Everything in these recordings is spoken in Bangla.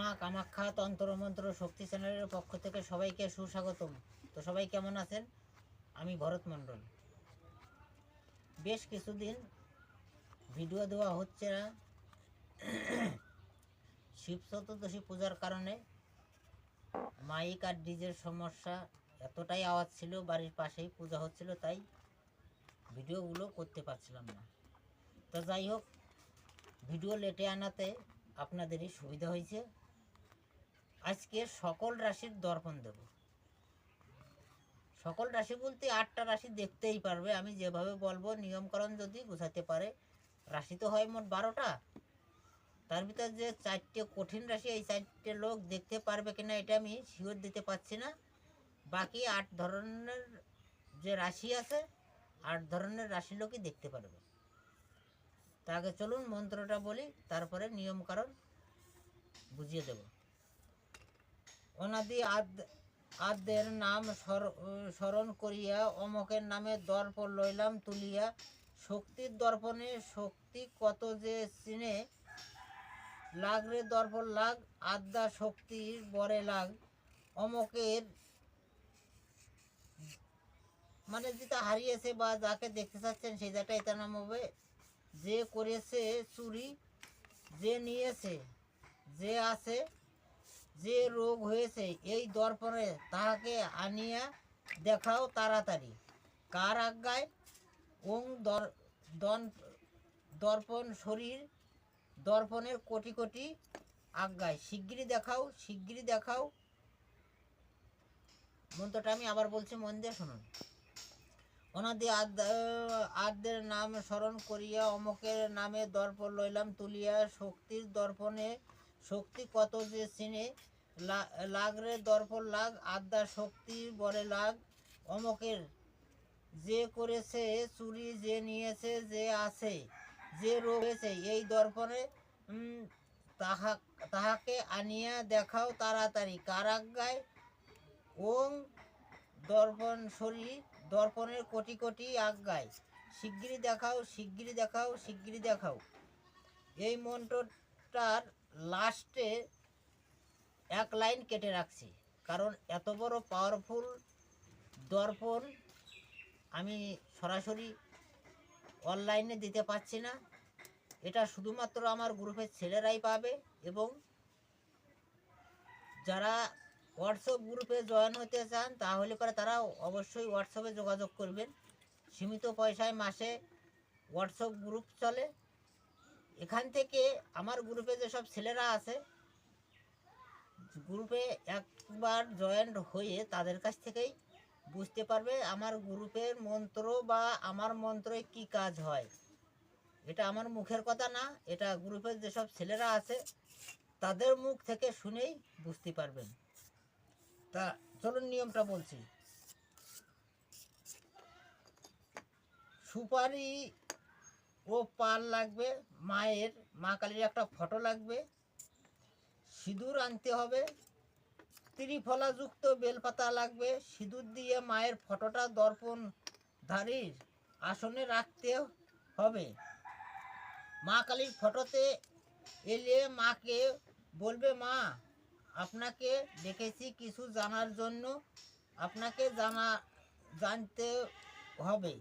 মা কামাখ্যা তন্ত্রমন্ত্র শক্তি চ্যানেলের পক্ষ থেকে সবাইকে সুস্বাগতম। তো সবাই কেমন আছেন? আমি ভরত মণ্ডল। বেশ কিছুদিন ভিডিও দেওয়া হচ্ছে না। শিব চতুর্দশী পূজার কারণে মাইক আর ডিজের সমস্যা, এতটাই আওয়াজ ছিল, বাড়ির পাশেই পূজা হচ্ছিল, তাই ভিডিওগুলো করতে পারছিলাম না। তো যাই হোক, ভিডিও লেটে আনাতে আপনাদেরই সুবিধা হয়েছে। আজকে সকল রাশির দর্পণ দেব। সকল রাশি বলতে 8টা রাশি দেখতেই পারবে, আমি যেভাবে বলবো নিয়মকরণ যদি গুছাতে পারে। রাশি তো হয় মোট 12টা, তার ভিতর যে 4টে কঠিন রাশি, এই 4টে লোক দেখতে পারবে কিনা এটা আমি শিওর দিতে পারছি না। বাকি 8 ধরনের যে রাশি আছে, 8 ধরনের রাশি লোকই দেখতে পারবে। তা আগে চলুন মন্ত্রটা বলি, তারপরে নিয়মকানুন বুঝিয়ে দেব। অনাদি আদের নাম স্মরণ করিয়া অমকের নামে দর্পণ লইলাম তুলিয়া, শক্তির দর্পণে শক্তি কত যে চিনে, লাগরে দর্পণ লাগ আদ্যা শক্তির বরে লাগ, অমকের মানে যেটা হারিয়েছে বা যাকে দেখতে চাচ্ছেন সেই জায়গাটা এটা নাম হবে। যে করেছে চুরি, যে নিয়েছে, যে আছে, যে রোগ হয়েছে এই দর্পণে তাহাকে আনিয়া দেখাও তাড়াতাড়ি, কার আজ্ঞায়? ওং দর্পণ শরীর দর্পণের কোটি কোটি আজ্ঞায়, শিগগিরই দেখাও, শিগগিরই দেখাও। মন্ত্রটা আমি আবার বলছি, মন দিয়ে শুনুন। অনাদি আদ্যের নাম স্মরণ করিয়া অমকের নামে দর্পণ লইলাম তুলিয়া, শক্তির দর্পণে শক্তি কত যে চিনে, লাগরে দর্পণ লাগ আদ্যা শক্তির বরে লাগ, অমকের যে করেছে চুরি, যে নিয়েছে, যে আছে, যে রোগ হয়েছে এই দর্পণে তাহাকে আনিয়া দেখাও তাড়াতাড়ি, কার আজ্ঞায়? ওং দর্পণ শরীর দর্পণের কোটি কোটি আজ্ঞায়, শিগগিরই দেখাও, শিগগিরই দেখাও, শিগগিরই দেখাও। এই মন্ত্রটার লাস্টে এক লাইন কেটে রাখছি, কারণ এত বড় পাওয়ারফুল দর্পণ আমি সরাসরি অনলাইনে দিতে পারছি না। এটা শুধুমাত্র আমার গ্রুপের ছেলেরাই পাবে, এবং যারা হোয়াটসঅ্যাপ গ্রুপে জয়েন হতে চান তাহলে পরে তারা অবশ্যই হোয়াটসঅ্যাপে যোগাযোগ করবেন। সীমিত পয়সায় মাসে হোয়াটসঅ্যাপ গ্রুপ চলে। এখান থেকে আমার গ্রুপে যেসব ছেলেরা আছে, গ্রুপে একবার জয়েন্ট হয়ে তাদের কাছ থেকেই বুঝতে পারবে আমার গ্রুপের মন্ত্র বা আমার মন্ত্রে কি কাজ হয়। এটা আমার মুখের কথা না, এটা গ্রুপের যেসব ছেলেরা আছে তাদের মুখ থেকে শুনেই বুঝতে পারবেন। তা চলুন নিয়মটা বলছি। সুপারি ও পাল লাগবে, মায়ের মা কালীর একটা ফটো লাগবে, সিঁদুর আনতে হবে, ত্রিফলাযুক্ত বেলপাতা লাগবে, সিঁদুর দিয়ে মায়ের ফটোটা দর্পণধারীর আসনে রাখতে হবে। মা কালীর ফটোতে এলে মাকে বলবে, মা আপনাকে ডেকেছি কিছু জানার জন্য, আপনাকে জানতে হবে।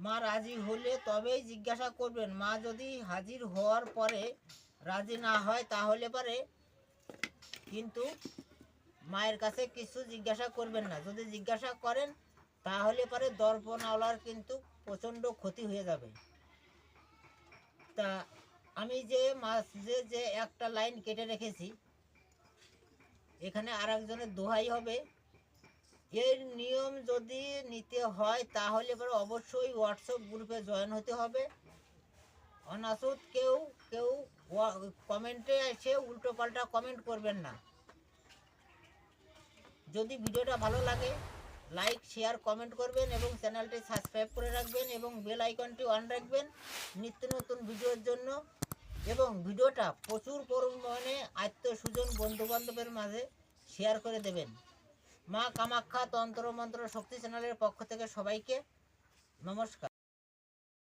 মা রাজি হলে তবেই জিজ্ঞাসা করবেন। মা যদি হাজির হওয়ার পরে রাজি না হয় তাহলে পরে কিন্তু মায়ের কাছে কিছু জিজ্ঞাসা করবেন না। যদি জিজ্ঞাসা করেন তাহলে পরে দর্পণওয়ালার কিন্তু প্রচণ্ড ক্ষতি হয়ে যাবে। তা আমি যে যে একটা লাইন কেটে রেখেছি, এখানে আর একজনের দোহাই হবে। এর নিয়ম যদি নিতে হয় তাহলে পরে অবশ্যই হোয়াটসঅ্যাপ গ্রুপে জয়েন হতে হবে। অনাসুত কেউ কমেন্টে এসে উল্টোপাল্টা কমেন্ট করবেন না। যদি ভিডিওটা ভালো লাগে লাইক শেয়ার কমেন্ট করবেন, এবং চ্যানেলটি সাবস্ক্রাইব করে রাখবেন, এবং বেল আইকনটি অন রাখবেন নিত্য নতুন ভিডিওর জন্য। এবং ভিডিওটা প্রচুর পরিমাণে আত্মীয়স্বজন বন্ধুবান্ধবের মাঝে শেয়ার করে দেবেন। মা কামাখ্যা তন্ত্র মন্ত্র শক্তি চ্যানেলের পক্ষ থেকে সবাইকে নমস্কার।